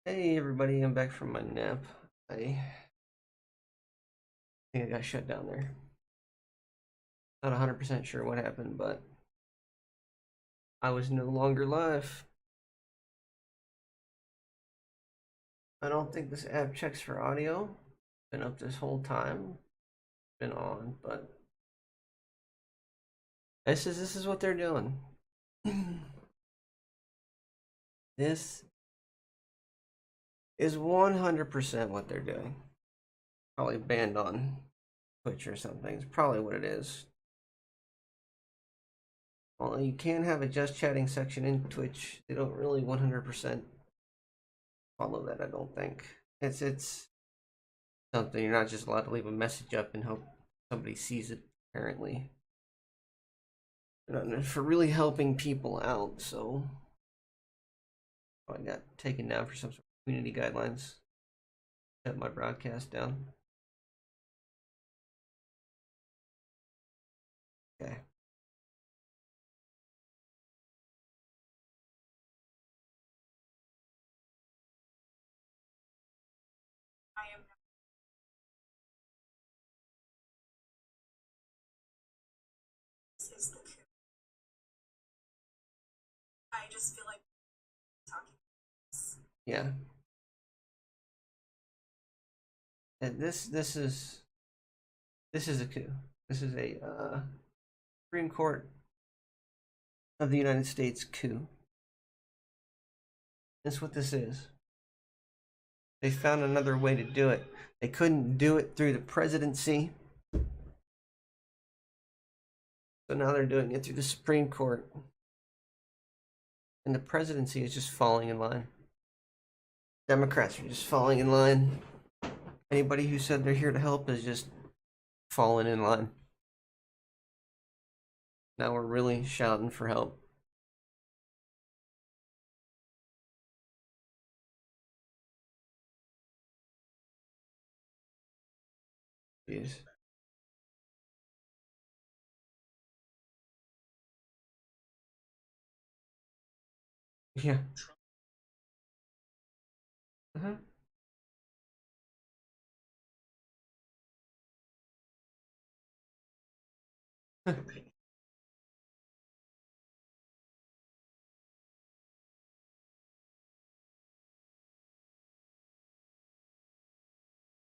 Hey everybody, I'm back from my nap. I think I got shut down there. Not 100% sure what happened, but I was no longer live. I don't think this app checks for audio. Been up this whole time. Been on, but this is what they're doing. This is 100% what they're doing. Probably banned on Twitch or something. It's probably what it is. Well, you can have a just chatting section in Twitch. They don't really 100% follow that, I don't think. It's something you're not just allowed to leave a message up and hope somebody sees it, apparently. For really helping people out, so I got taken down for some sort of community guidelines. Shut my broadcast down. Okay. Is the coup. I just feel like talking. Yeah. And this is a coup. This is a Supreme Court of the United States coup. That's what this is. They found another way to do it. They couldn't do it through the presidency. So now they're doing it through the Supreme Court. And the presidency is just falling in line. Democrats are just falling in line. Anybody who said they're here to help is just falling in line. Now we're really shouting for help. Jeez. Yeah. Uh-huh.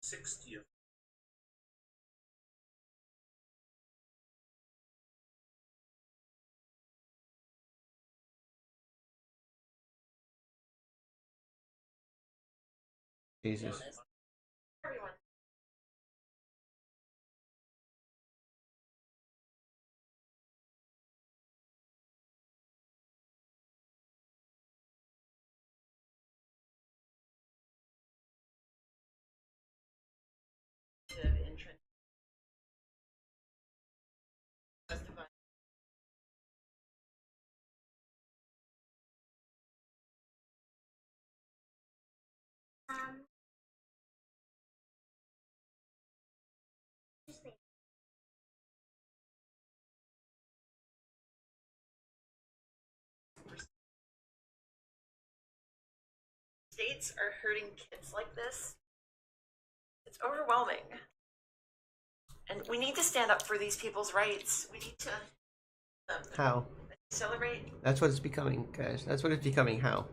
$60. Jesus. Everyone. States are hurting kids like this. It's overwhelming. And we need to stand up for these people's rights. We need to How? celebrate. That's what it's becoming, guys. That's what it's becoming. How?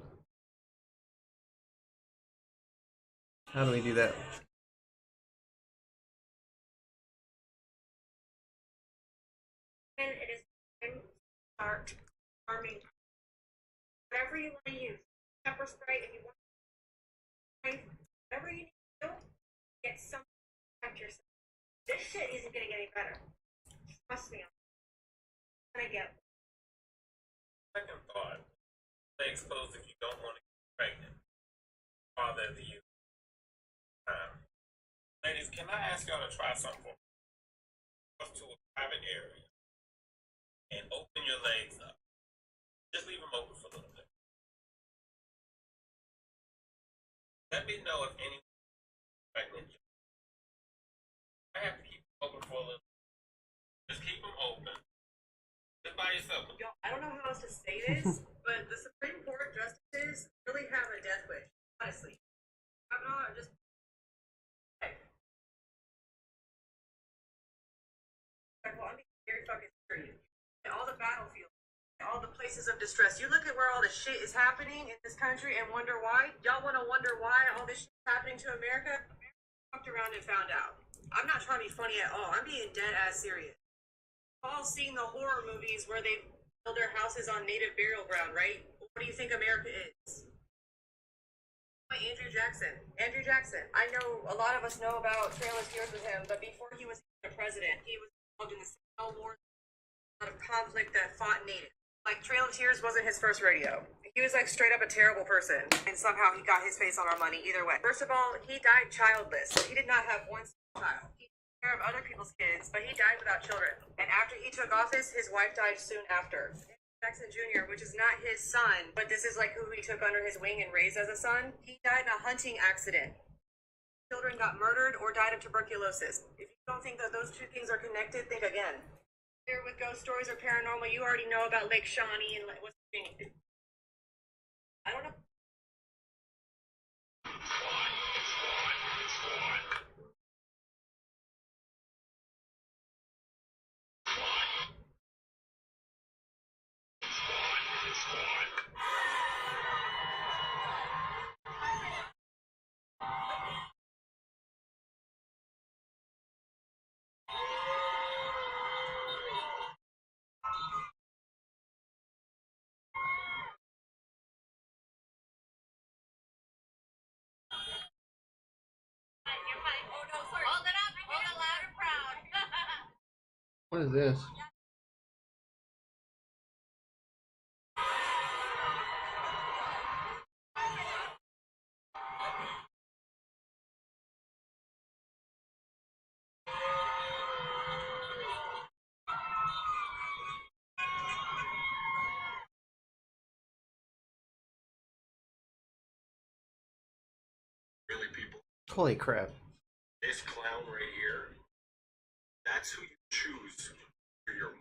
How do we do that? And it is time to start arming. Whatever you want to use. Pepper spray if you want. Whatever you need to do, get something to protect yourself. This shit isn't gonna get any better. Trust me. I'm gonna get. Second thought, stay exposed if you don't want to get pregnant. Father of the youth. Ladies, can I ask y'all to try something? Go to a private area and open your legs up. Just leave them open for a little bit. Let me know if anyone's pregnant. I have to keep them open for a little bit. Just keep them open. Just by yourself. Yo, I don't know how else to say this, but the Supreme Court justices really have a death wish. Honestly, all the places of distress. You look at where all the shit is happening in this country and wonder why. Y'all want to wonder why all this shit is happening to America? America walked around and found out. I'm not trying to be funny at all. I'm being dead ass serious. We've all seen the horror movies where they build their houses on native burial ground, right? What do you think America is? Andrew Jackson. Andrew Jackson. I know a lot of us know about Trail of Tears with him, but before he was the president, he was involved in the Civil War, a lot of conflict that fought natives. Like, Trail of Tears wasn't his first rodeo. He was like straight up a terrible person, and somehow he got his face on our money either way. First of all, he died childless, so he did not have one child. He took care of other people's kids, but he died without children. And after he took office, his wife died soon after. Jackson Jr., which is not his son, but this is like who he took under his wing and raised as a son. He died in a hunting accident. Children got murdered or died of tuberculosis. If you don't think that those two things are connected, think again. Here with ghost stories or paranormal, you already know about Lake Shawnee and what's the thing. I don't know. What is this? Really, people, Holy crap. this clown right here, that's who you choose for your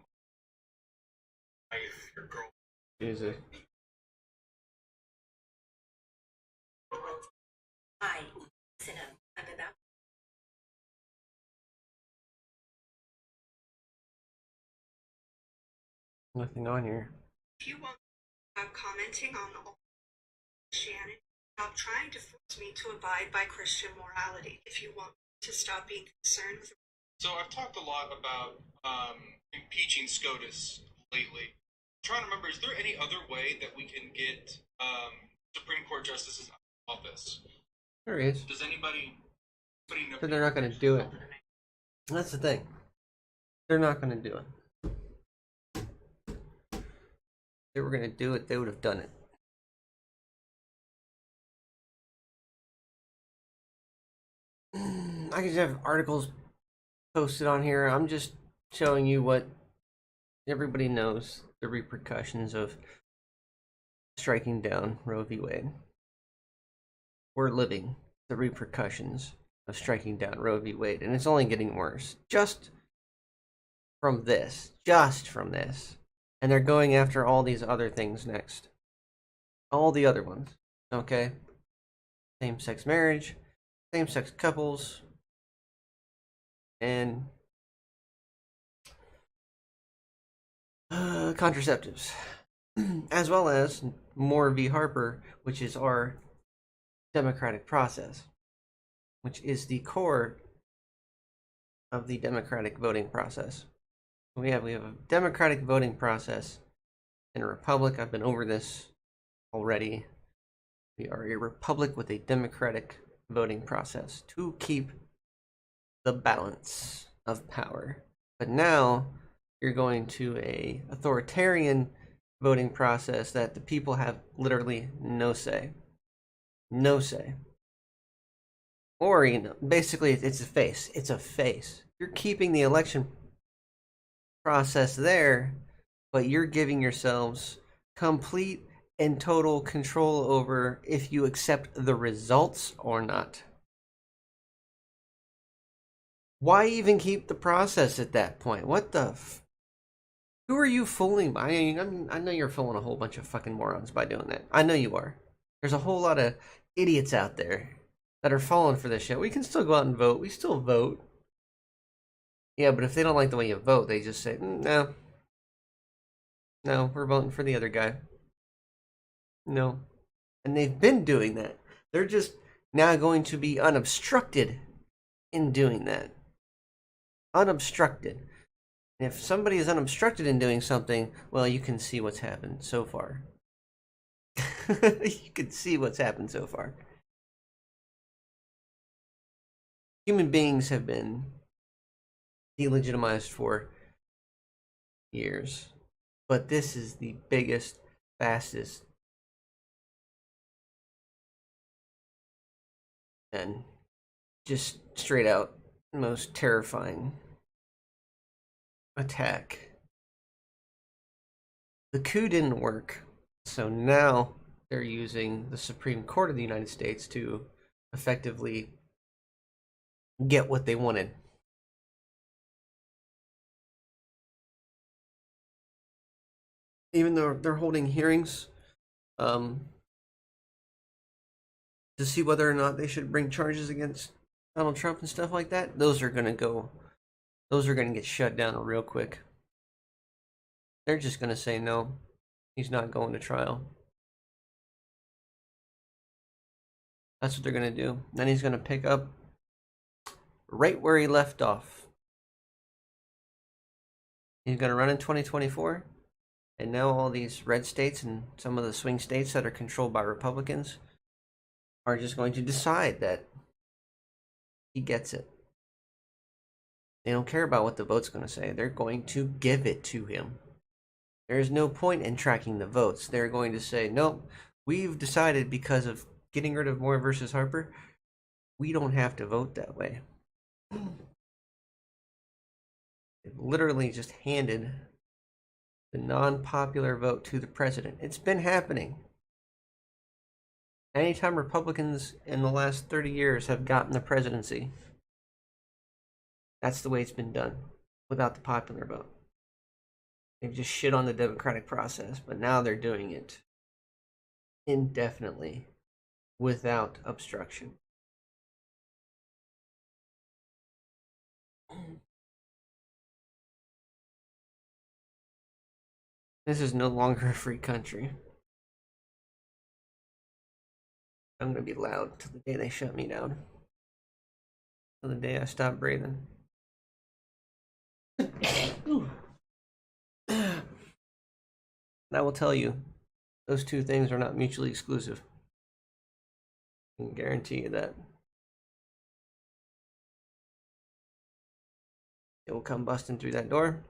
wife, your girl. Jesus. Hi, listen up. I'm about Nothing on here. If you want to stop commenting on the old Shannon, stop trying to force me to abide by Christian morality. If you want to stop being concerned with So I've talked a lot about impeaching SCOTUS lately. I'm trying to remember, is there any other way that we can get Supreme Court justices out of office? There is. Does anybody know? But they're not going to do it. That's the thing. They're not going to do it. If they were going to do it, they would have done it. I could have articles posted on here. I'm just showing you what everybody knows, the repercussions of striking down Roe v. Wade. We're living the repercussions of striking down Roe v. Wade, and it's only getting worse. Just from this. And they're going after all these other things next. All the other ones. Okay? Same-sex marriage, same-sex couples, and contraceptives. As well as Moore v. Harper, which is our democratic process, which is the core of the democratic voting process. We have a democratic voting process in a republic. I've been over this already. We are a republic with a democratic voting process to keep the balance of power. But now you're going to a authoritarian voting process that the people have literally no say. No say. Or, basically it's a face. It's a face. You're keeping the election process there, but you're giving yourselves complete and total control over if you accept the results or not. Why even keep the process at that point? What the who are you fooling? I know you're fooling a whole bunch of fucking morons by doing that. I know you are. There's a whole lot of idiots out there that are falling for this shit. We can still go out and vote. We still vote. Yeah, but if they don't like the way you vote, they just say, no. No, we're voting for the other guy. No. And they've been doing that. They're just now going to be unobstructed in doing that. Unobstructed. And if somebody is unobstructed in doing something, well, you can see what's happened so far. You can see what's happened so far. Human beings have been delegitimized for years. But this is the biggest, fastest, and just straight out most terrifying attack. The coup didn't work, so now they're using the Supreme Court of the United States to effectively get what they wanted. Even though they're holding hearings to see whether or not they should bring charges against Donald Trump and stuff like that, those are going to get shut down real quick. They're just going to say no, he's not going to trial. That's what they're going to do. Then he's going to pick up right where he left off. He's going to run in 2024. And now all these red states and some of the swing states that are controlled by Republicans are just going to decide that he gets it. They don't care about what the vote's going to say. They're going to give it to him. There's no point in tracking the votes. They're going to say, nope, we've decided because of getting rid of Moore versus Harper, we don't have to vote that way. They've literally just handed the non-popular vote to the president. It's been happening. Anytime Republicans in the last 30 years have gotten the presidency, that's the way it's been done, without the popular vote. They've just shit on the democratic process, but now they're doing it indefinitely, without obstruction. This is no longer a free country. I'm gonna be loud till the day they shut me down. Till the day I stop breathing. And I will tell you, those two things are not mutually exclusive. I can guarantee you that. It will come busting through that door.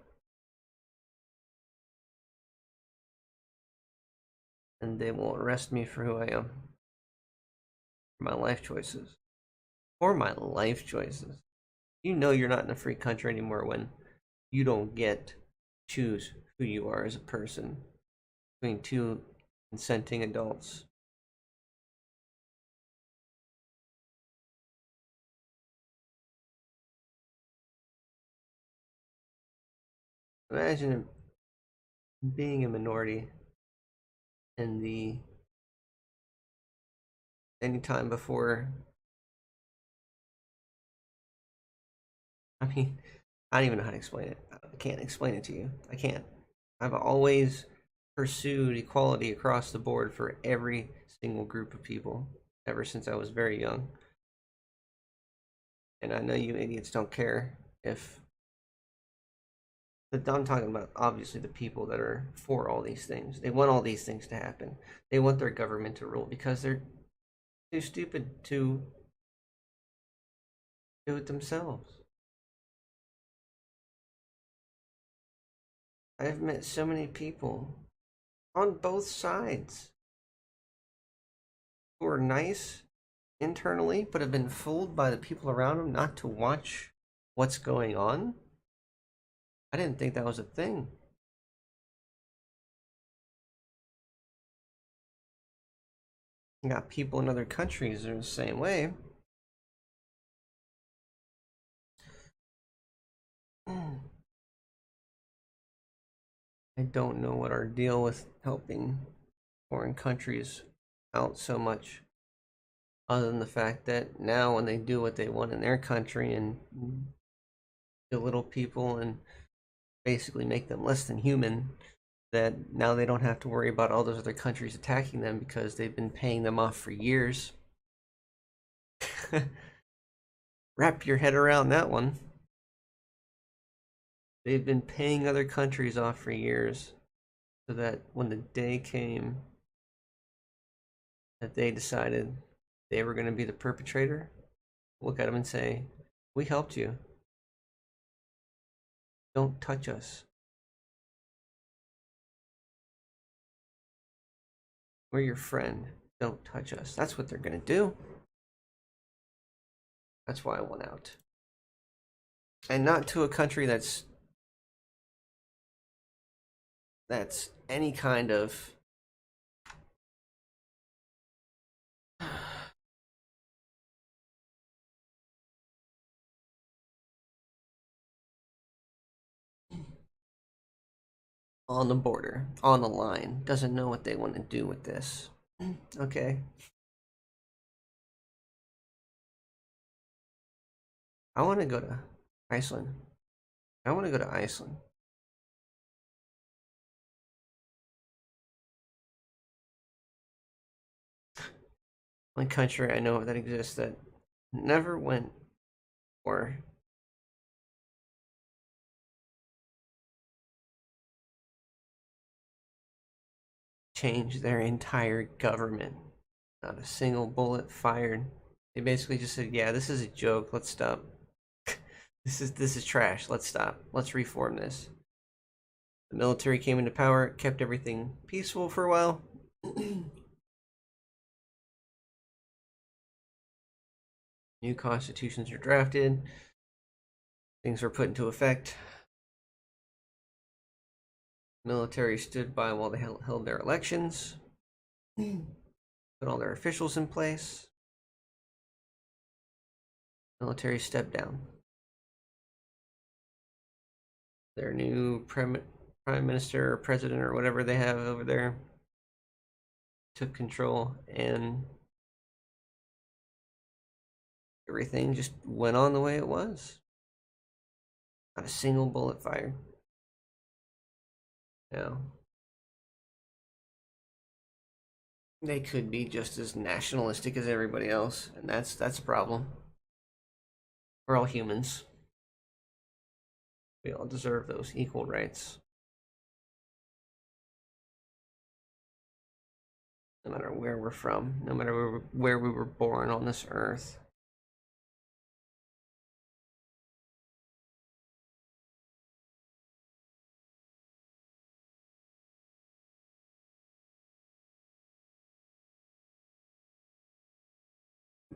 And they will arrest me for who I am. For my life choices. For my life choices. You know you're not in a free country anymore when you don't get to choose who you are as a person between two consenting adults. Imagine being a minority in the any time before. I mean, I don't even know how to explain it. I can't explain it to you. I can't. I've always pursued equality across the board for every single group of people ever since I was very young. And I know you idiots don't care if. But I'm talking about obviously the people that are for all these things. They want all these things to happen. They want their government to rule because they're too stupid to do it themselves. I've met so many people on both sides who are nice internally but have been fooled by the people around them not to watch what's going on. I didn't think that was a thing. You got people in other countries that are the same way. I don't know what our deal with helping foreign countries out so much, other than the fact that now when they do what they want in their country and belittle people and basically make them less than human, that now they don't have to worry about all those other countries attacking them because they've been paying them off for years. Wrap your head around that one. They've been paying other countries off for years so that when the day came that they decided they were going to be the perpetrator, look at them and say, we helped you. Don't touch us. We're your friend. Don't touch us. That's what they're going to do. That's why I want out. And not to a country that's any kind of on the border, on the line, doesn't know what they want to do with this. Okay. I want to go to Iceland. I want to go to Iceland. One country I know that exists that never went or changed their entire government. Not a single bullet fired. They basically just said, "Yeah, this is a joke. Let's stop. This is trash. Let's stop. Let's reform this." The military came into power, kept everything peaceful for a while. New constitutions are drafted. Things were put into effect. Military stood by while they held their elections. Put all their officials in place. Military stepped down. Their new prime minister or president or whatever they have over there took control, and everything just went on the way it was. Not a single bullet fired. Now, they could be just as nationalistic as everybody else, and that's a problem. We're all humans. We all deserve those equal rights. No matter where we're from, no matter where we were born on this earth.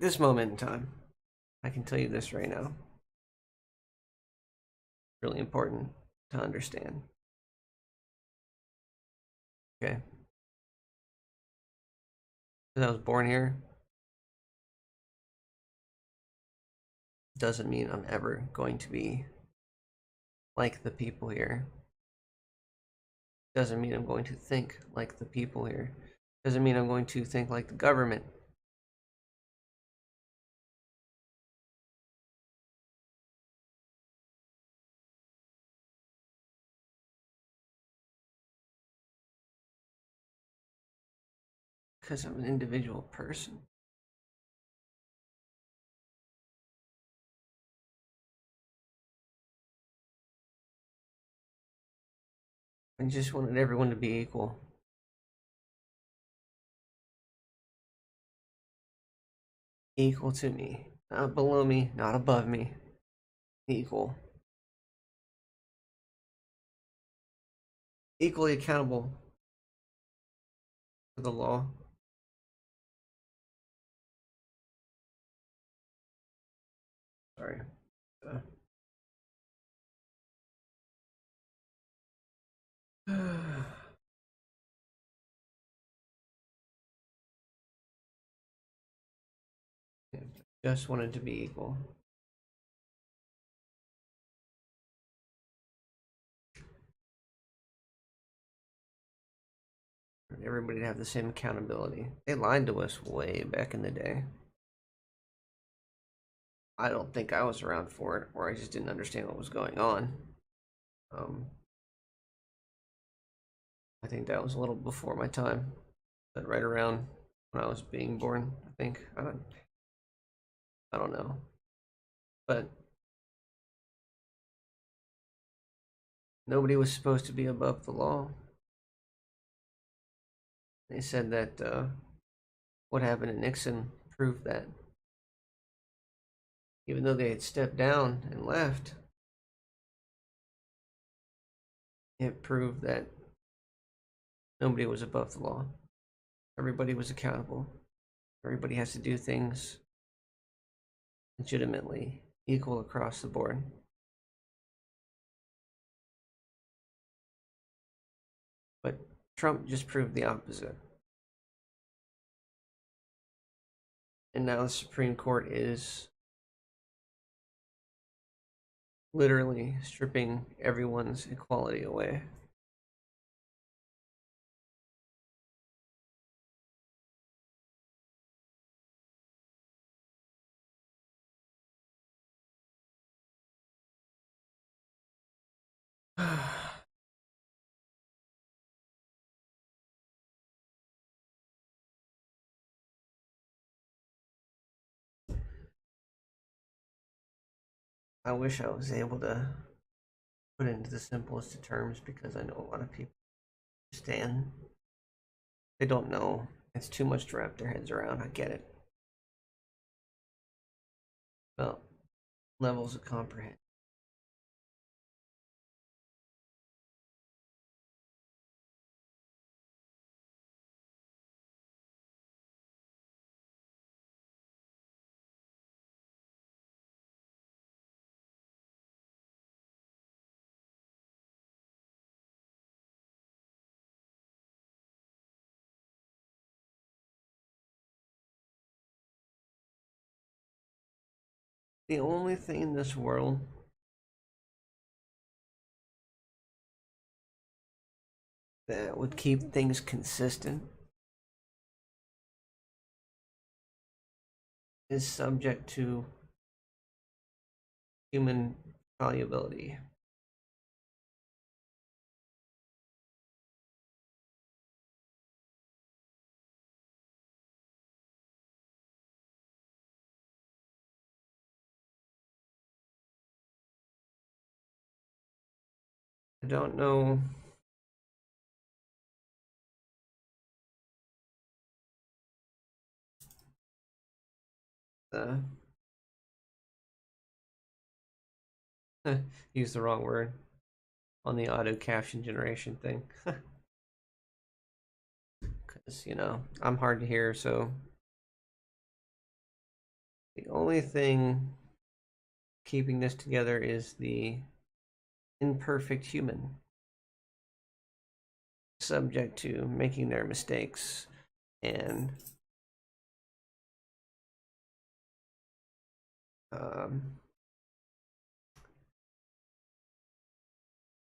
This moment in time, I can tell you this right now. Really important to understand. Okay. Because I was born here doesn't mean I'm ever going to be like the people here. Doesn't mean I'm going to think like the people here. Doesn't mean I'm going to think like the government. Because I'm an individual person. I just wanted everyone to be equal. Equal to me. Not below me, not above me. Equal. Equally accountable for the law. Sorry. Just wanted to be equal. Everybody to have the same accountability. They lied to us way back in the day. I don't think I was around for it, or I just didn't understand what was going on. I think that was a little before my time, but right around when I was being born, I think. I don't know. But nobody was supposed to be above the law. They said that what happened to Nixon proved that. Even though they had stepped down and left, it proved that nobody was above the law. Everybody was accountable. Everybody has to do things legitimately, equal across the board. But Trump just proved the opposite. And now the Supreme Court is literally stripping everyone's equality away. I wish I was able to put it into the simplest of terms because I know a lot of people understand. They don't know. It's too much to wrap their heads around. I get it. Well, levels of comprehension. The only thing in this world that would keep things consistent is subject to human fallibility. I don't know the use the wrong word on the auto caption generation thing. Because, I'm hard to hear, so the only thing keeping this together is the imperfect human, subject to making their mistakes and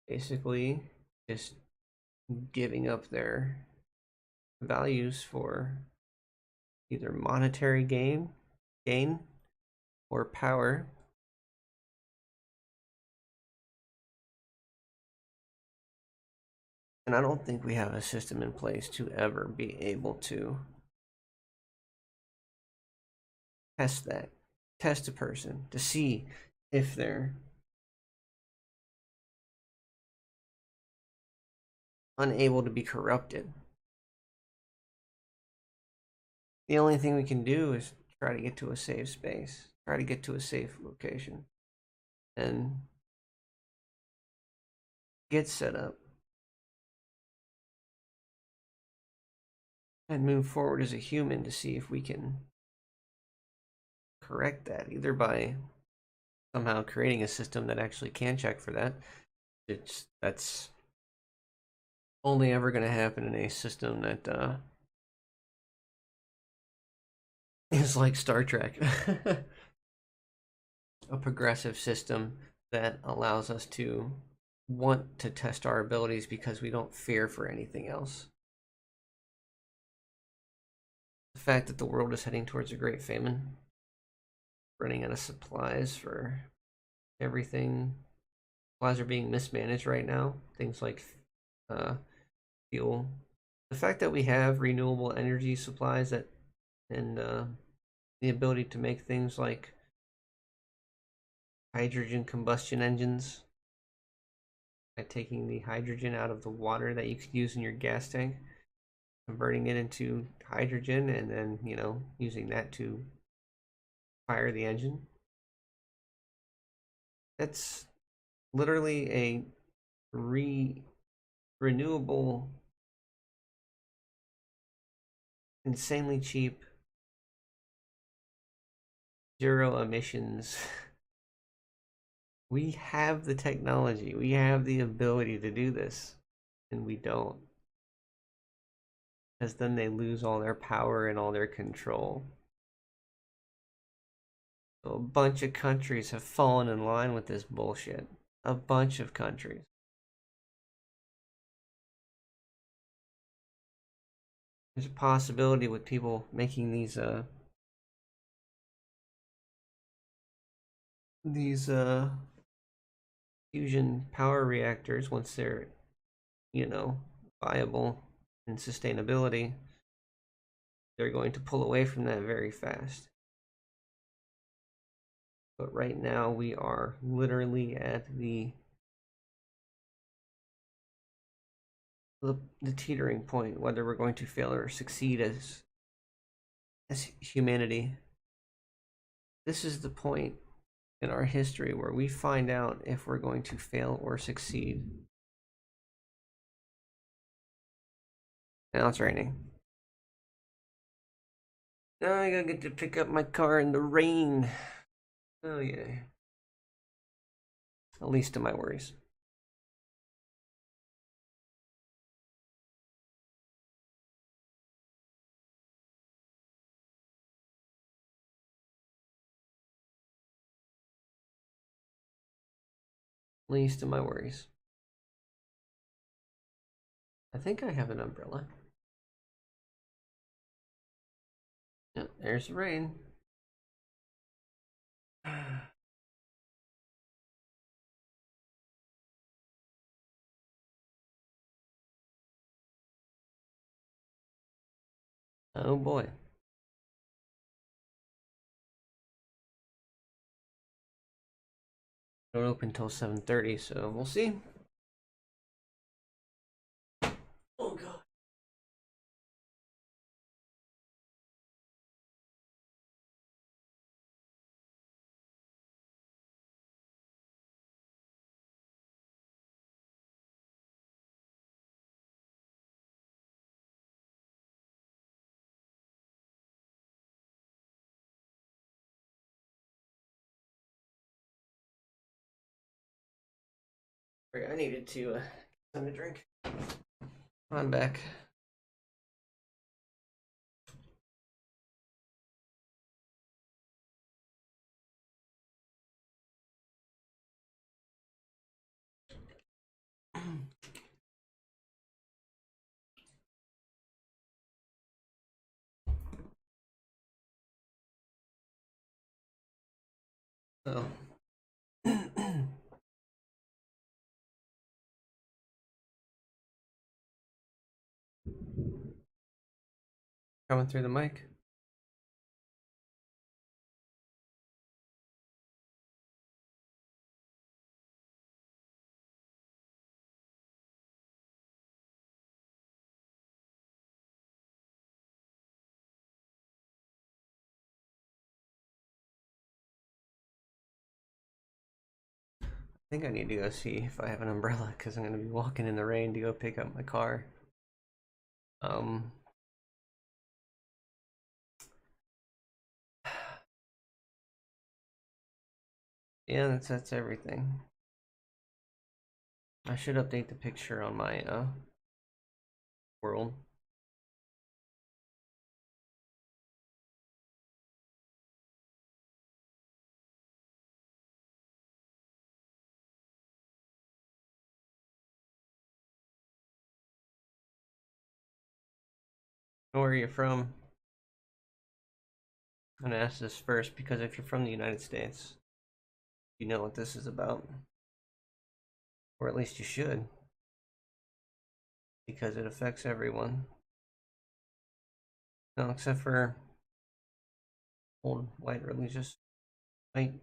basically just giving up their values for either monetary gain or power. And I don't think we have a system in place to ever be able to test a person to see if they're unable to be corrupted. The only thing we can do is try to get to a safe space, try to get to a safe location, and get set up and move forward as a human to see if we can correct that, either by somehow creating a system that actually can check for that. That's only ever going to happen in a system that is like Star Trek. A progressive system that allows us to want to test our abilities because we don't fear for anything else. The fact that the world is heading towards a great famine, running out of supplies for everything. Supplies are being mismanaged right now. Things like fuel. The fact that we have renewable energy supplies that and the ability to make things like hydrogen combustion engines by taking the hydrogen out of the water that you could use in your gas tank, converting it into hydrogen, and then, you know, using that to fire the engine. That's literally a renewable, insanely cheap, zero emissions. We have the technology, we have the ability to do this, and we don't. Because then they lose all their power and all their control. So a bunch of countries have fallen in line with this bullshit. A bunch of countries. There's a possibility with people making these fusion power reactors, once they're, you know, viable and sustainability, they're going to pull away from that very fast. But right now we are literally at the teetering point, whether we're going to fail or succeed as humanity. This is the point in our history where we find out if we're going to fail or succeed. Now it's raining. Now I gotta get to pick up my car in the rain. Oh yeah. At least to my worries. Least of my worries. I think I have an umbrella. Yeah, there's the rain. Oh boy. Don't open until 7:30, so we'll see. Oh god. I needed to get something to drink. I'm back. So coming through the mic. I think I need to go see if I have an umbrella because I'm going to be walking in the rain to go pick up my car. Yeah, that's everything. I should update the picture on my world. Where are you from? I'm gonna ask this first because if you're from the United States, you know what this is about. Or at least you should. because it affects everyone. No, except for old white religious, white,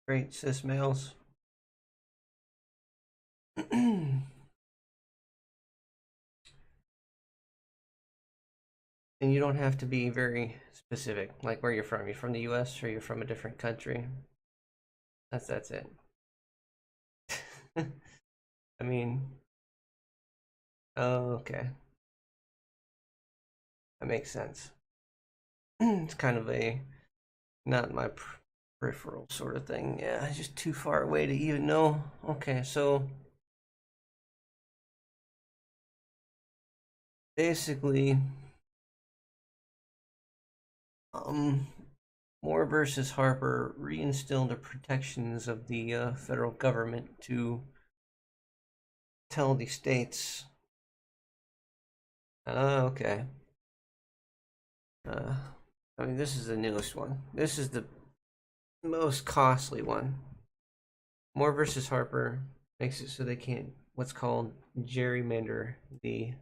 straight, cis males. And you don't have to be very specific, like where you're from. You're from the US or you're from a different country. That's it. I mean, oh, okay. That makes sense. It's kind of a not my peripheral sort of thing. Yeah, it's just too far away to even know. Okay, so basically, Moore versus Harper reinstilled the protections of the federal government to tell the states. Okay. I mean, this is the newest one. This is the most costly one. Moore versus Harper makes it so they can't what's called gerrymander the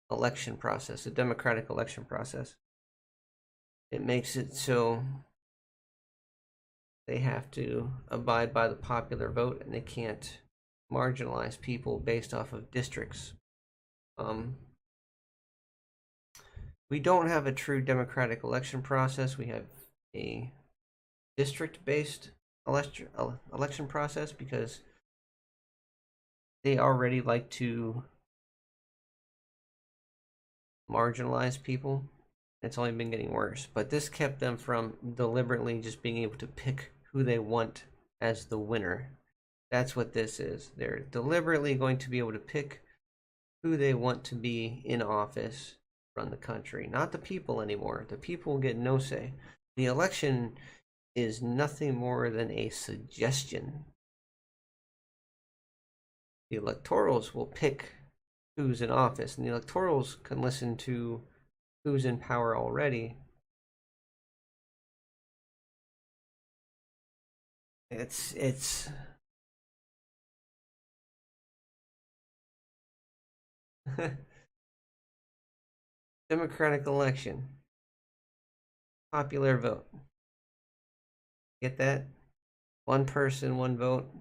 election process, the democratic election process. It makes it so they have to abide by the popular vote and they can't marginalize people based off of districts. We don't have a true democratic election process. We have a district-based election process because they already like to marginalize people. It's only been getting worse. But this kept them from deliberately just being able to pick who they want as the winner. That's what this is. They're deliberately going to be able to pick who they want to be in office, run the country. Not the people anymore. The people get no say. The election is nothing more than a suggestion. The electorals will pick who's in office, and the electorals can listen to who's in power already. It's democratic election, popular vote. Get that? One person, one vote.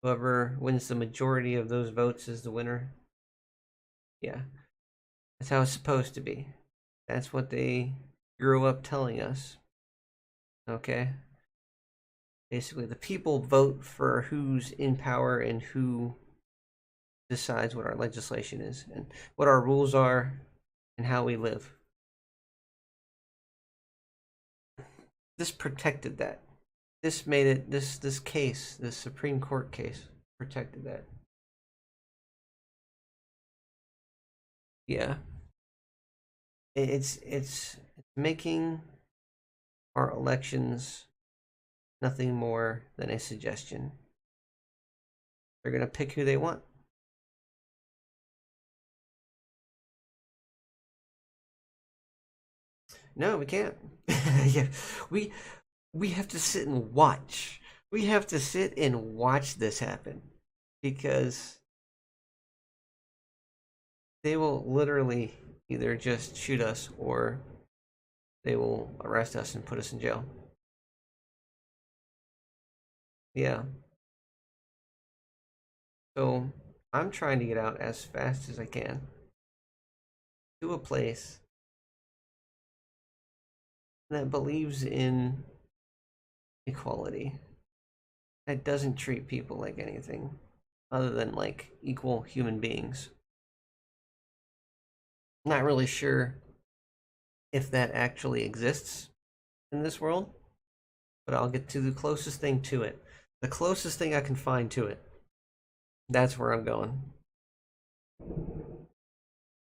Whoever wins the majority of those votes is the winner. Yeah, that's how it's supposed to be. That's what they grew up telling us. Okay? Basically, the people vote for who's in power and who decides what our legislation is and what our rules are and how we live. This protected that. This made it this case, this Supreme Court case protected that. Yeah. It's making our elections nothing more than a suggestion. They're going to pick who they want. No, we can't. Yeah, we have to sit and watch. We have to sit and watch this happen because they will literally either just shoot us or they will arrest us and put us in jail. Yeah. So I'm trying to get out as fast as I can to a place that believes in equality, that doesn't treat people like anything other than like equal human beings. Not really sure if that actually exists in this world, but I'll get to the closest thing to it. The closest thing I can find to it. That's where I'm going.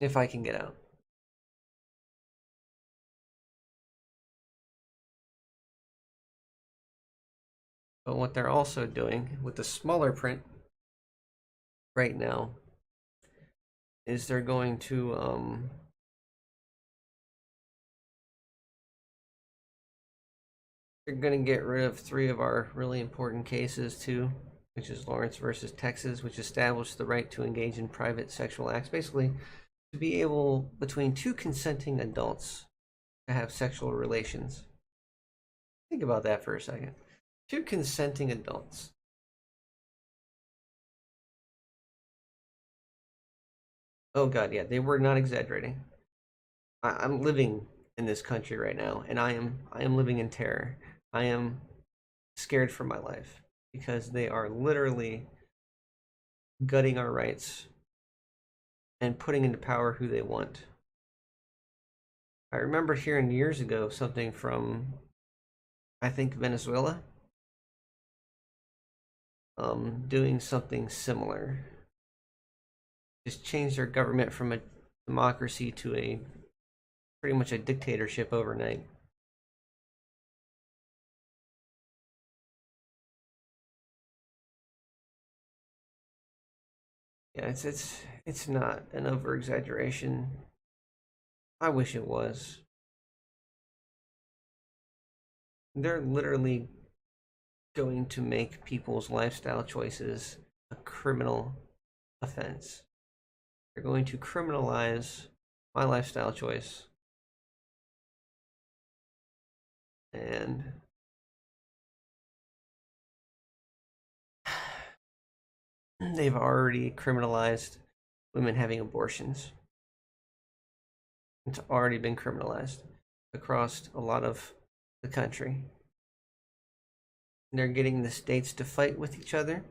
If I can get out. But what they're also doing with the smaller print right now is they're going to they're going to get rid of 3 of our really important cases too. which is Lawrence versus Texas, which established the right to engage in private sexual acts. Basically, to be able, between two consenting adults, to have sexual relations. Think about that for a second. Two consenting adults. Oh god, yeah, they were not exaggerating. I'm living in this country right now, and I am living in terror. I am scared for my life because they are literally gutting our rights and putting into power who they want. I remember hearing years ago something from, I think, Venezuela, doing something similar. Just change their government from a democracy to a pretty much a dictatorship overnight. Yeah, it's not an over exaggeration. I wish it was. They're literally going to make people's lifestyle choices a criminal offense. They're going to criminalize my lifestyle choice. And they've already criminalized women having abortions. It's already been criminalized across a lot of the country. They're getting the states to fight with each other.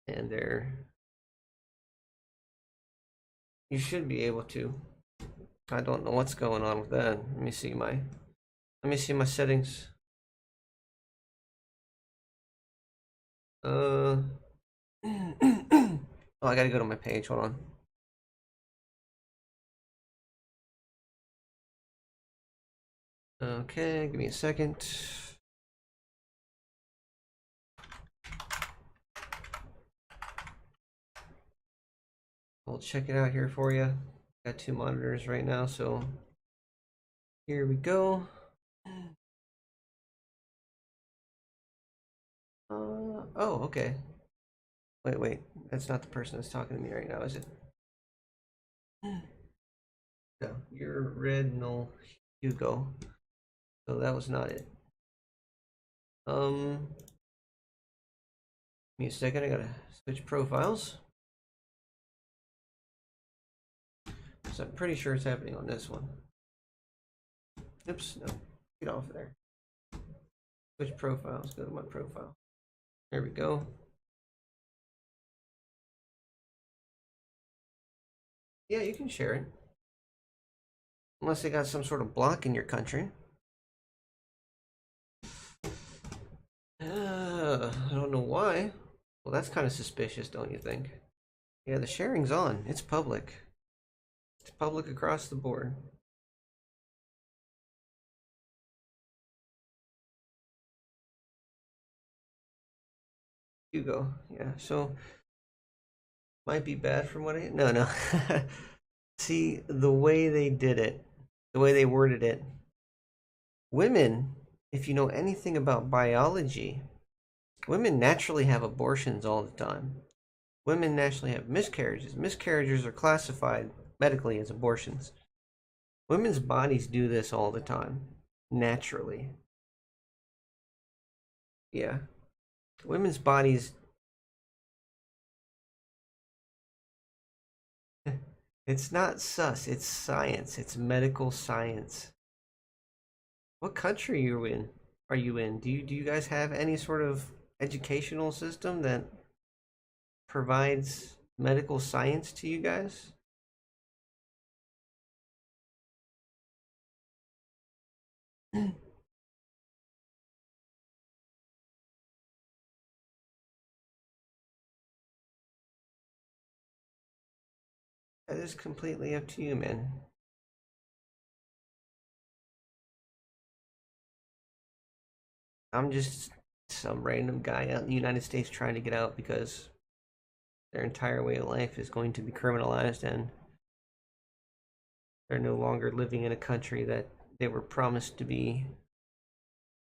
And you should be able to. I don't know what's going on with that. Let me see my settings. Oh, I gotta go to my page. Hold on. Okay, give me a second. I'll check it out here for you. Got two monitors right now, so here we go. Oh, okay. Wait. That's not the person that's talking to me right now, is it? No, you're Red Null Hugo. So that was not it. Give me a second, I gotta switch profiles. So I'm pretty sure it's happening on this one. Oops, no. Get off of there. Switch profiles, go to my profile. There we go. Yeah, you can share it. Unless they got some sort of block in your country. I don't know why. Well, that's kind of suspicious, don't you think? Yeah, the sharing's on. It's public. It's public across the board. Hugo, yeah. So might be bad from what I no. See the way they did it, the way they worded it. Women, if you know anything about biology, women naturally have abortions all the time. Women naturally have miscarriages. Miscarriages are classified medically as abortions. Women's bodies do this all the time, naturally. Yeah. Women's bodies. It's not sus, it's science. It's medical science. What country are you in? Do you guys have any sort of educational system that provides medical science to you guys? That is completely up to you, man. I'm just some random guy out in the United States trying to get out because their entire way of life is going to be criminalized and they're no longer living in a country that they were promised to be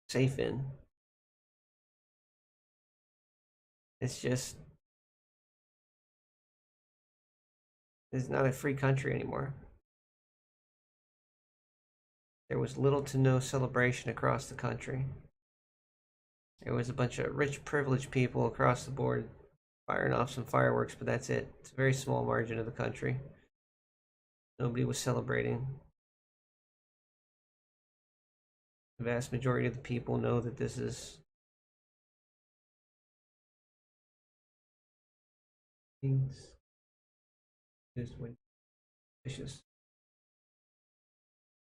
safe in. It's just, it's not a free country anymore. There was little to no celebration across the country. There was a bunch of rich, privileged people across the board firing off some fireworks, but that's it. It's a very small margin of the country. Nobody was celebrating. The vast majority of the people know that this is things just went vicious.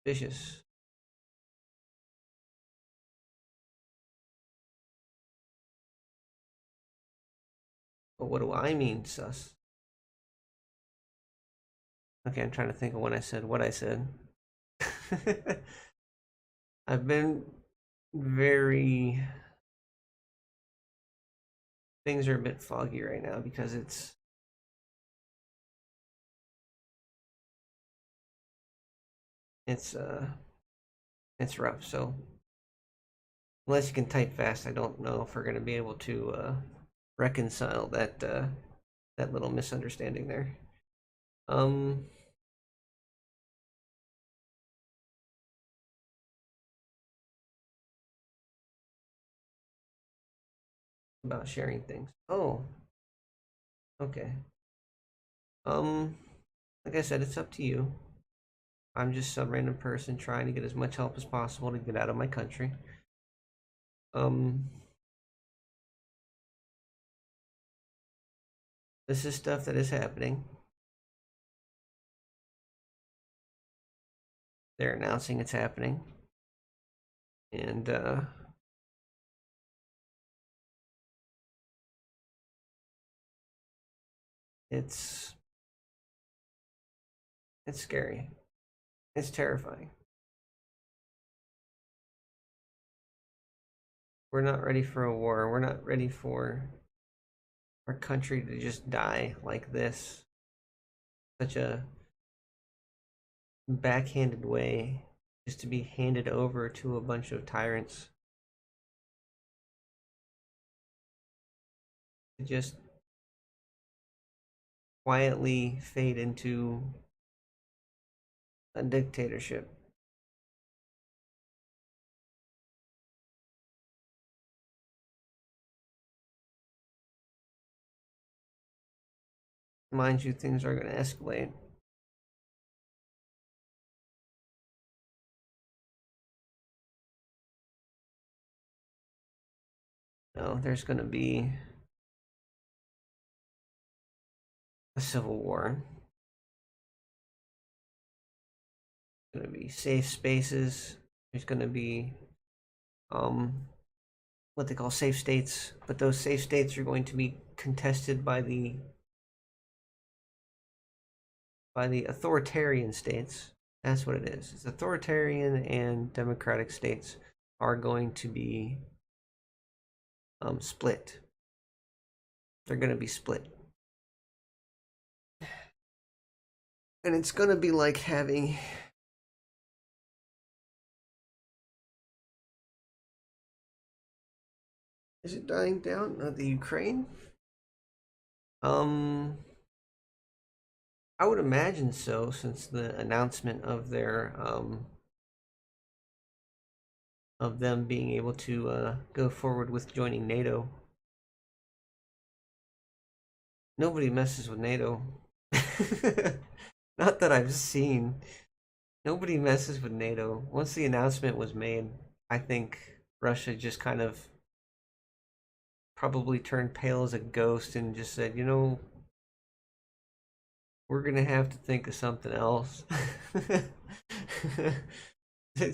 Vicious. But what do I mean, sus? Okay, I'm trying to think of when I said what I said. I've been very. Things are a bit foggy right now because it's rough. So unless you can type fast, I don't know if we're gonna be able to reconcile that little misunderstanding there. About sharing things. Oh, okay. Like I said, it's up to you. I'm just some random person trying to get as much help as possible to get out of my country. This is stuff that is happening. They're announcing it's happening. And it's scary. It's terrifying. We're not ready for a war. We're not ready for our country to just die like this. Such a backhanded way, just to be handed over to a bunch of tyrants. To just quietly fade into a dictatorship. Mind you, things are going to escalate. No, there's going to be a civil war. There's going to be safe spaces. There's going to be what they call safe states, but those safe states are going to be contested by the authoritarian states. That's what it is. It's authoritarian and democratic states are going to be split. They're going to be split. And it's going to be like having Is it dying down? The Ukraine? I would imagine so, since the announcement of their of them being able to go forward with joining NATO. Nobody messes with NATO. Not that I've seen. Nobody messes with NATO. Once the announcement was made, I think Russia just kind of probably turned pale as a ghost and just said, you know, we're gonna have to think of something else.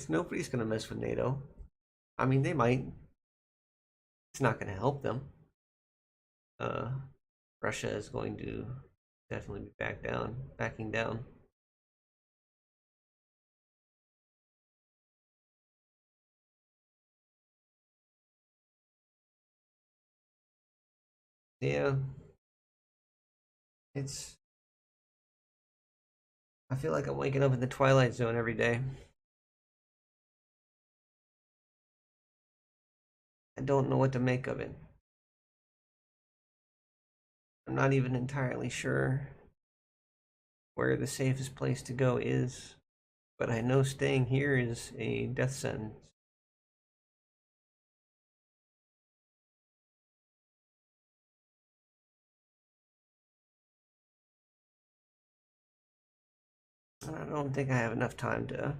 Nobody's gonna mess with NATO. I mean, they might. It's not gonna help them. Russia is going to definitely be backing down. Yeah. I feel like I'm waking up in the Twilight Zone every day. I don't know what to make of it. I'm not even entirely sure where the safest place to go is, but I know staying here is a death sentence. And I don't think I have enough time to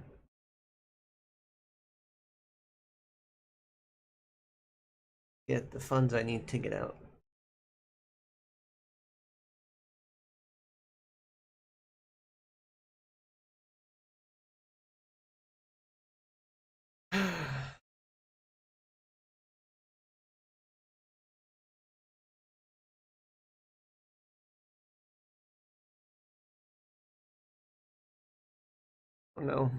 get the funds I need to get out. Oh no.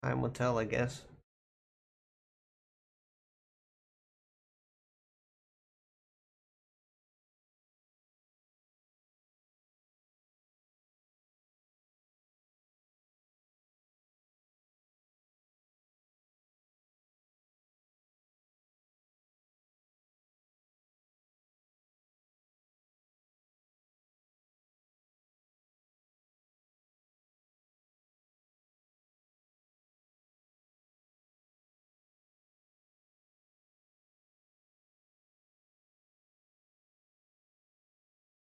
Time will tell, I guess.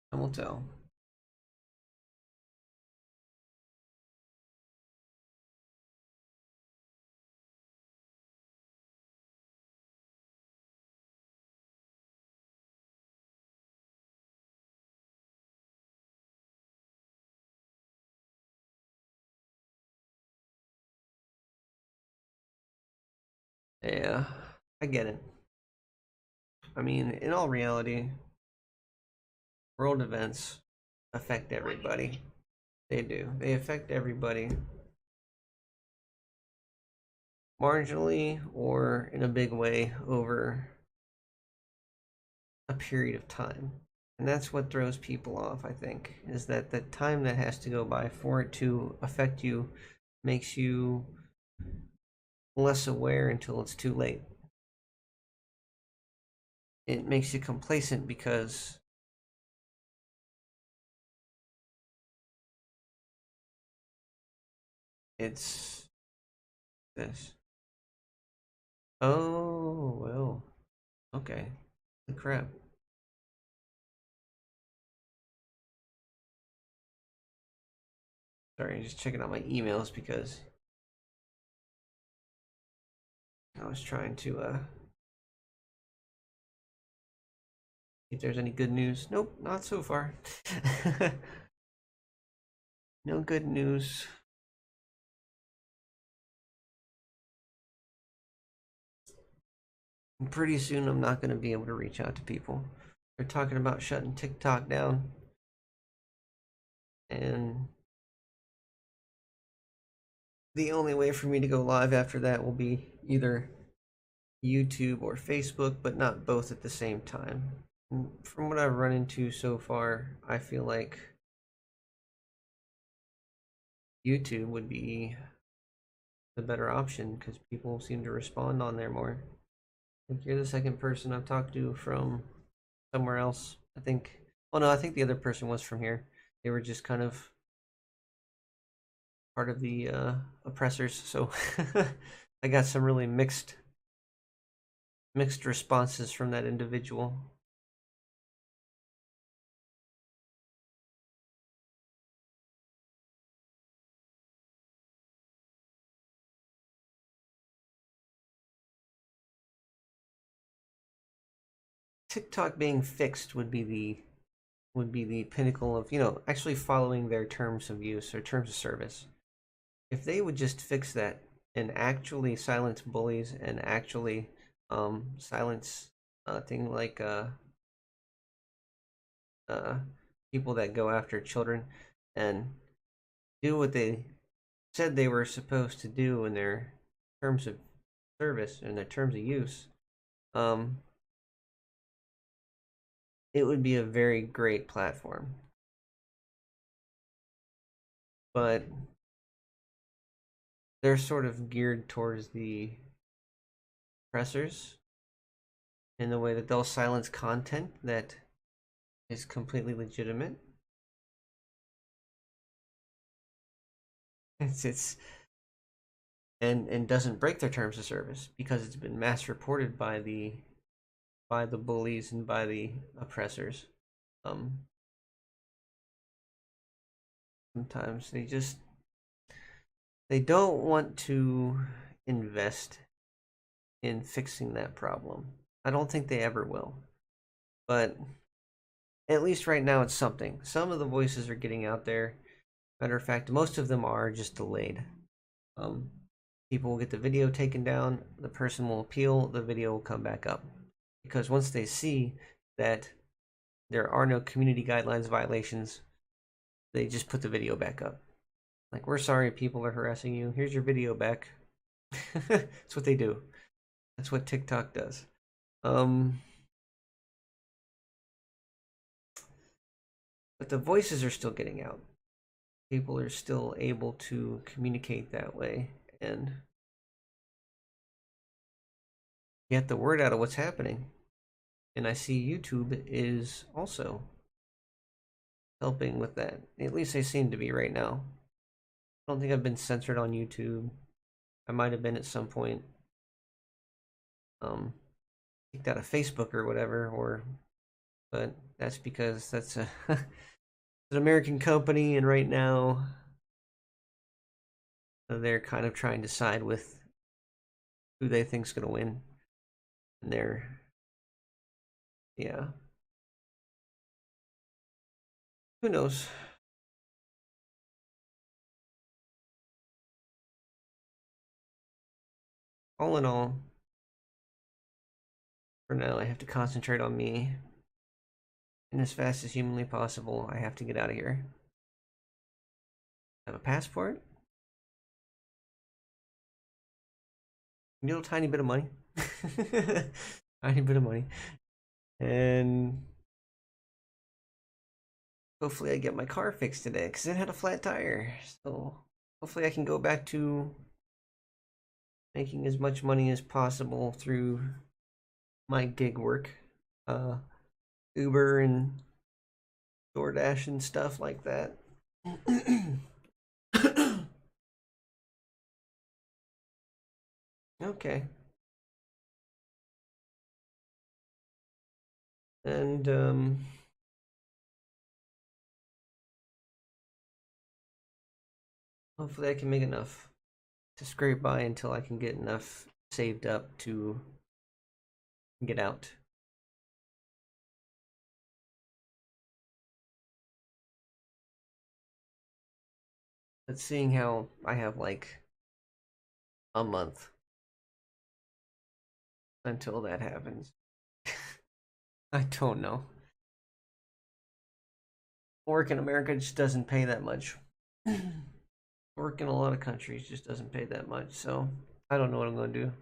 Time will tell. Yeah, I get it. I mean, in all reality, world events affect everybody. They do. They affect everybody marginally or in a big way over a period of time. And that's what throws people off, I think, is that the time that has to go by for it to affect you makes you less aware until it's too late. It makes you complacent because it's this. Oh, well. Okay. Crap. Sorry, just checking out my emails because I was trying to see if there's any good news. Nope, not so far. No good news. And pretty soon I'm not going to be able to reach out to people. They're talking about shutting TikTok down. And the only way for me to go live after that will be either YouTube or Facebook, but not both at the same time. And from what I've run into so far, I feel like YouTube would be the better option because people seem to respond on there more. I think you're the second person I've talked to from somewhere else. I think, oh no, I think the other person was from here. They were just kind of part of the oppressors. So I got some really mixed responses from that individual. TikTok being fixed would be the pinnacle of, actually following their terms of use or terms of service. If they would just fix that and actually silence bullies and actually silence thing like people that go after children and do what they said they were supposed to do in their terms of service and their terms of use, um, it would be a very great platform. But they're sort of geared towards the oppressors, in the way that they'll silence content that is completely legitimate. It's and doesn't break their terms of service because it's been mass reported by the bullies and by the oppressors. Um, Sometimes they don't want to invest in fixing that problem. I don't think they ever will. But at least right now it's something. Some of the voices are getting out there. Matter of fact, most of them are just delayed. Um, People will get the video taken down, the person will appeal, the video will come back up. Because once they see that there are no community guidelines violations, they just put the video back up. Like, we're sorry people are harassing you. Here's your video back. That's what they do. That's what TikTok does. But the voices are still getting out. People are still able to communicate that way and get the word out of what's happening. And I see YouTube is also helping with that. At least they seem to be right now. I don't think I've been censored on YouTube. I might have been at some point. Kicked out of Facebook or whatever, but that's because that's an American company, and right now they're kind of trying to side with who they think's gonna win. And yeah. Who knows? All in all, for now, I have to concentrate on me. And as fast as humanly possible, I have to get out of here. I have a passport. A little tiny bit of money. Tiny bit of money. And hopefully I get my car fixed today because it had a flat tire. So hopefully I can go back to making as much money as possible through my gig work. Uber and DoorDash and stuff like that. Okay. And hopefully I can make enough to scrape by until I can get enough saved up to get out. But seeing how I have like a month until that happens, I don't know. Work in America just doesn't pay that much. Work in a lot of countries just doesn't pay that much, so I don't know what I'm going to do.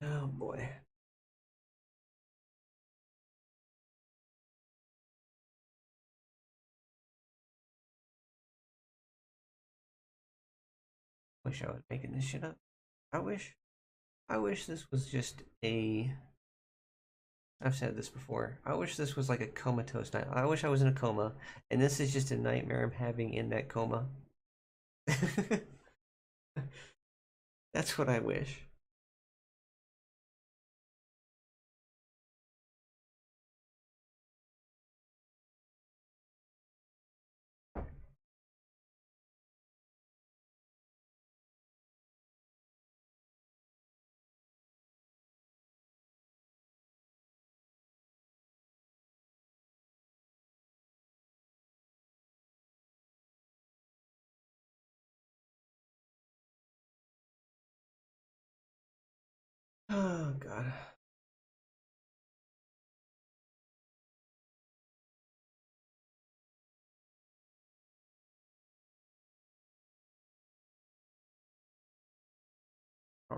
Oh boy. Wish I was making this shit up. I wish this was just a. I've said this before. I wish this was like a comatose night. I wish I was in a coma, and this is just a nightmare I'm having in that coma. That's what I wish. Oh god.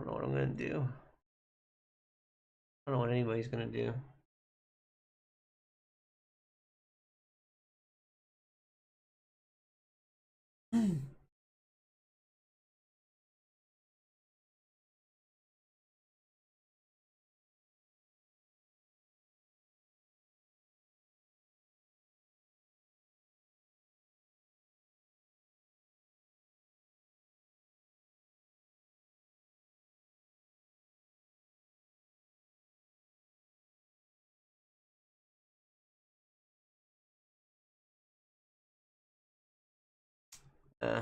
know what I'm gonna do. I don't know what anybody's gonna do. Uh,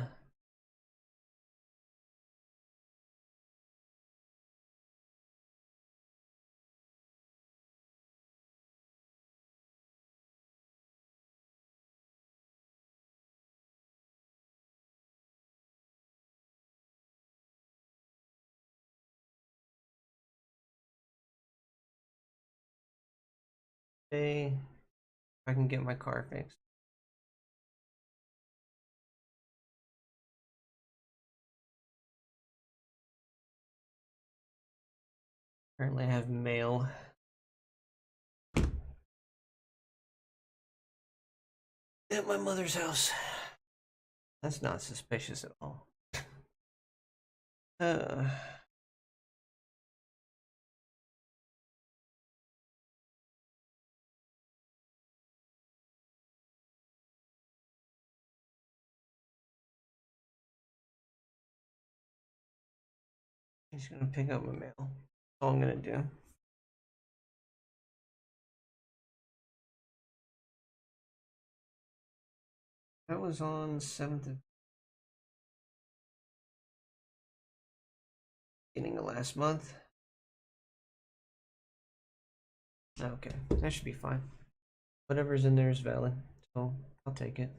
hey, I can get my car fixed. Apparently, I have mail. At my mother's house. That's not suspicious at all. Uh, he's gonna pick up my mail. That's all I'm gonna do. That was on 7th of beginning of last month. Okay, that should be fine. Whatever's in there is valid, so I'll take it.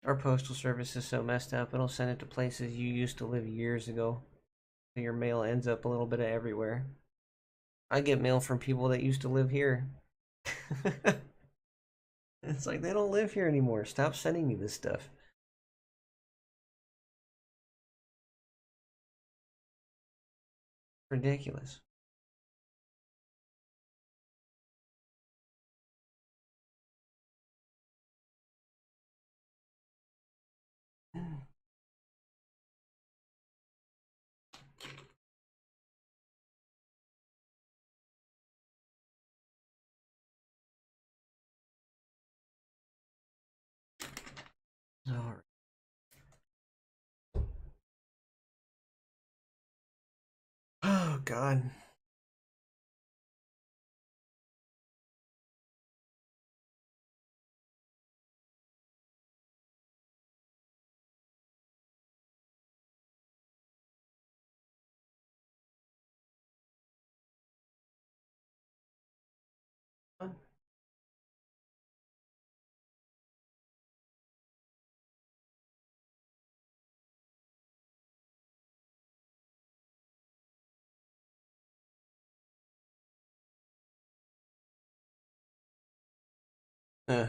Our postal service is so messed up, it'll send it to places you used to live years ago. So your mail ends up a little bit of everywhere. I get mail from people that used to live here. It's like they don't live here anymore. Stop sending me this stuff. Ridiculous. All right. Oh God. Uh,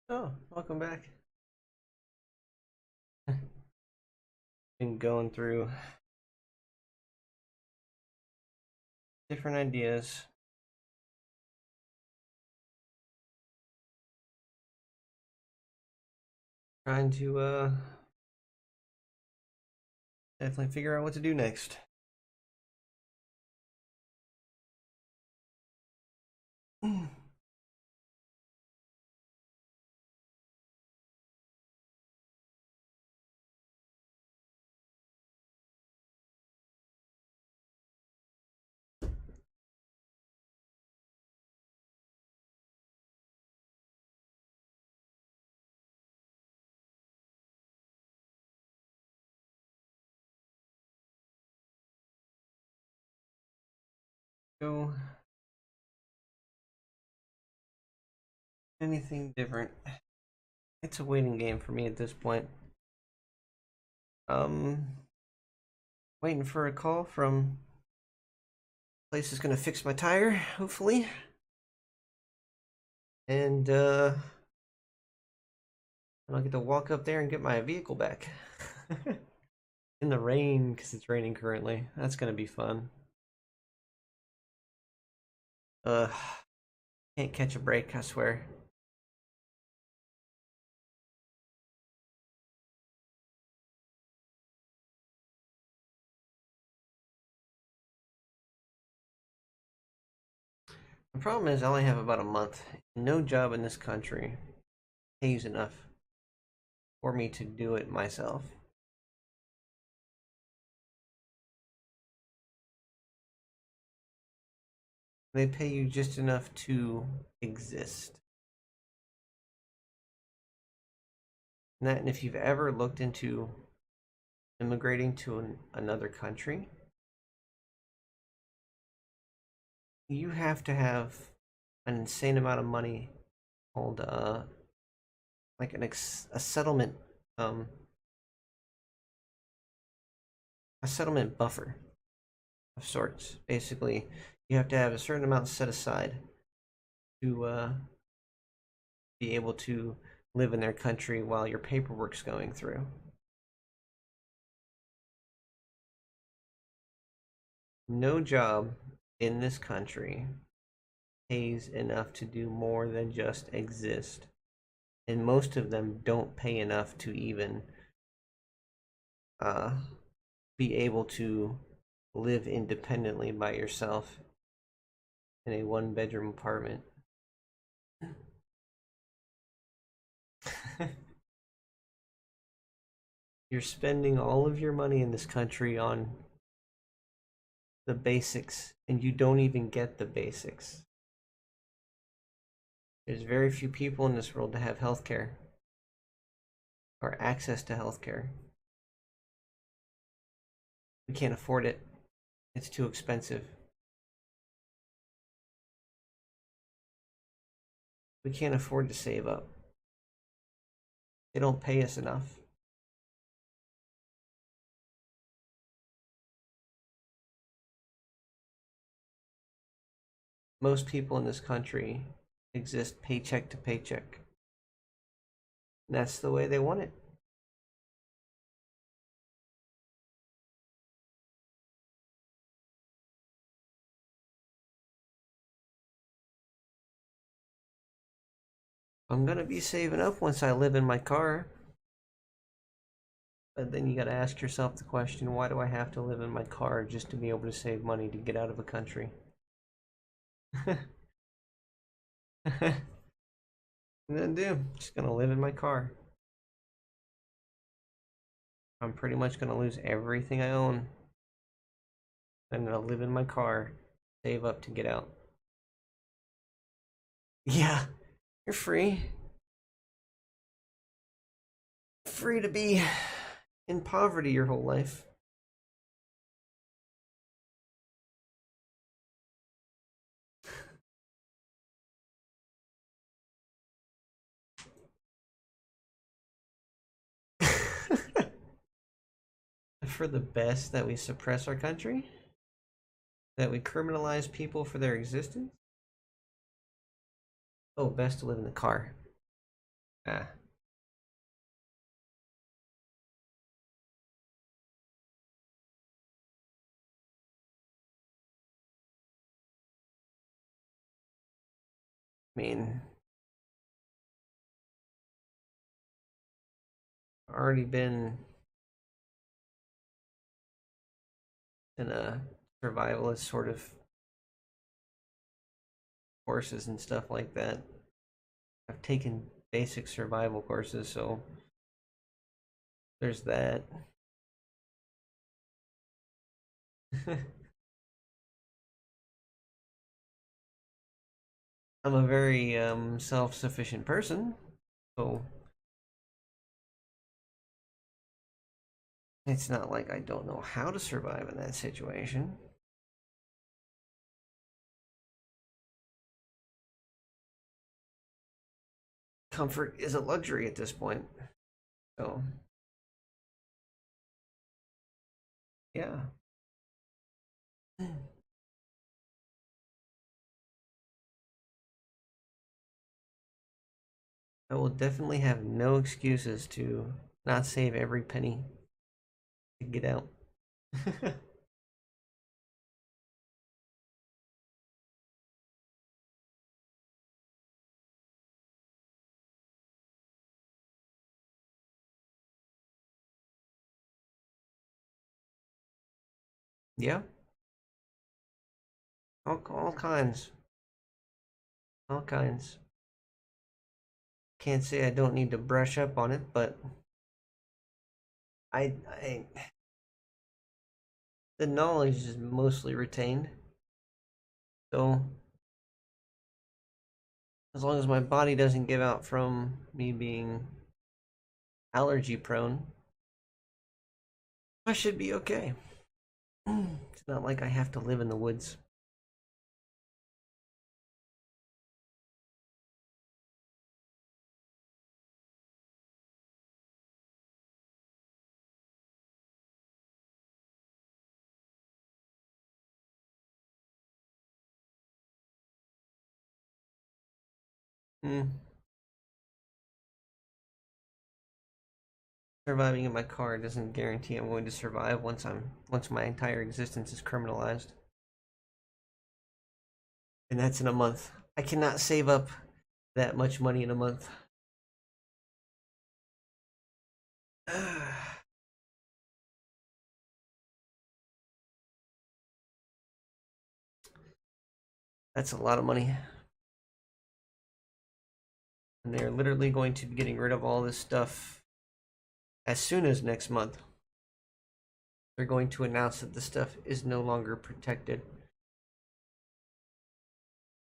oh, welcome back. Been going through different ideas. Trying to definitely figure out what to do next. go anything different. It's a waiting game for me at this point. Waiting for a call from place is gonna fix my tire, hopefully. And I'll get to walk up there and get my vehicle back. In the rain, because it's raining currently. That's gonna be fun. Can't catch a break, I swear. The problem is I only have about a month. No job in this country pays enough for me to do it myself. They pay you just enough to exist. And if you've ever looked into immigrating to another country, you have to have an insane amount of money called like a settlement a settlement buffer of sorts. Basically, you have to have a certain amount set aside to be able to live in their country while your paperwork's going through. No job in this country pays enough to do more than just exist. And most of them don't pay enough to even be able to live independently by yourself in a one-bedroom apartment. You're spending all of your money in this country on the basics, and you don't even get the basics. There's very few people in this world that have health care or access to health care. We can't afford it. It's too expensive. We can't afford to save up. They don't pay us enough. Most people in this country exist paycheck to paycheck. And that's the way they want it. I'm gonna be saving up once I live in my car. But then you gotta ask yourself the question, why do I have to live in my car just to be able to save money to get out of a country? And then just gonna live in my car. I'm pretty much gonna lose everything I own. I'm gonna live in my car, save up to get out. Yeah, you're free. Free to be in poverty your whole life. For the best that we suppress our country? That we criminalize people for their existence? Oh, best to live in the car. Ah. I mean, already been in a survivalist sort of courses and stuff like that. I've taken basic survival courses, so there's that. I'm a very self-sufficient person, so it's not like I don't know how to survive in that situation. comfort is a luxury at this point. So, yeah. I will definitely have no excuses to not save every penny to get out. Yeah, all kinds, all kinds. Can't say I don't need to brush up on it, but I the knowledge is mostly retained. So as long as my body doesn't give out from me being allergy prone, I should be okay. It's not like I have to live in the woods. Mm. Surviving in my car doesn't guarantee I'm going to survive once my entire existence is criminalized. And that's in a month. I cannot save up that much money in a month. That's a lot of money. And they're literally going to be getting rid of all this stuff as soon as next month. They're going to announce that the stuff is no longer protected.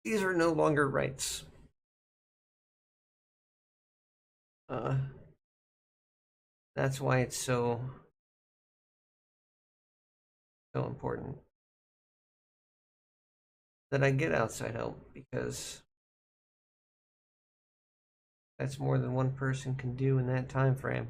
These are no longer rights. That's why it's so important that I get outside help, because that's more than one person can do in that time frame.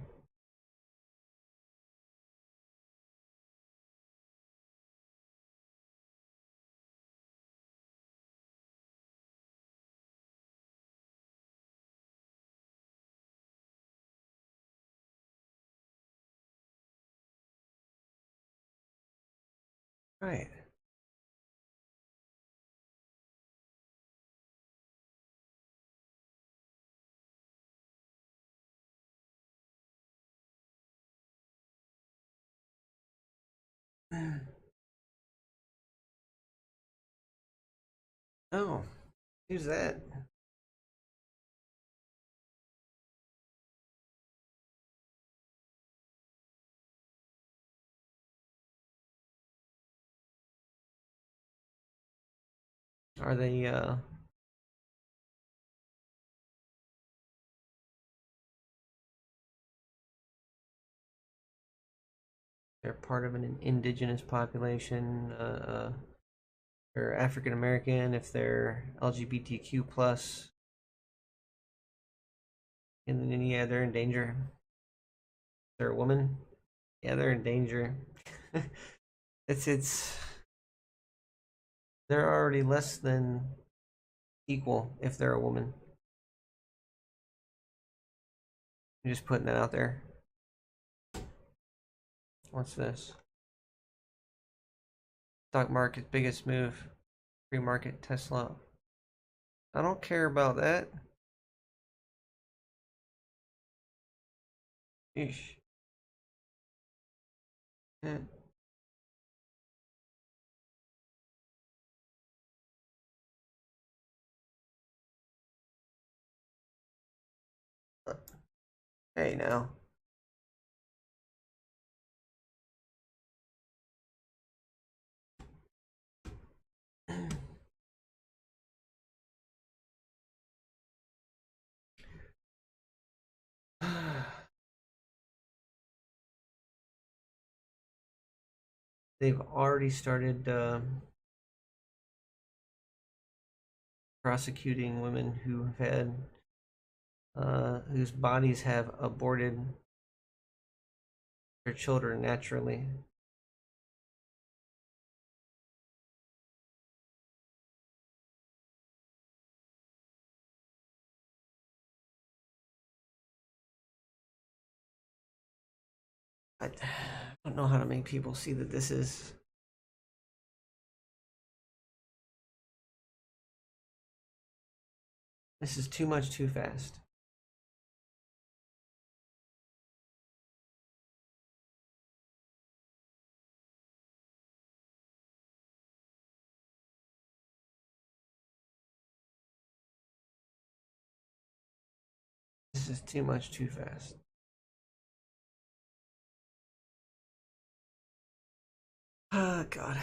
Right. Oh, who's that? Are they they're part of an indigenous population, they're African American, if they're LGBTQ plus, and then yeah, they're in danger. If they're a woman, yeah, they're in danger. it's they're already less than equal if they're a woman. I'm just putting that out there. What's this? Stock market biggest move. Free market Tesla. I don't care about that. Eesh. Eh. Hey now. They've already started prosecuting women who have had whose bodies have aborted their children naturally. I don't know how to make people see that this is too much too fast. This is too much too fast. Ah, God.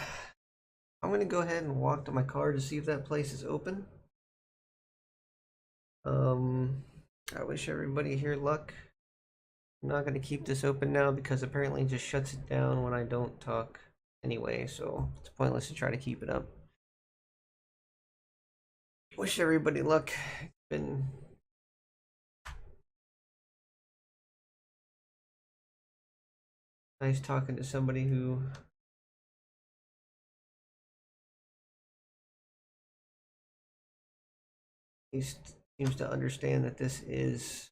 I'm gonna go ahead and walk to my car to see if that place is open. I wish everybody here luck. I'm not gonna keep this open now because apparently it just shuts it down when I don't talk anyway, so it's pointless to try to keep it up. Wish everybody luck. It's been nice talking to somebody who at least seems to understand that this is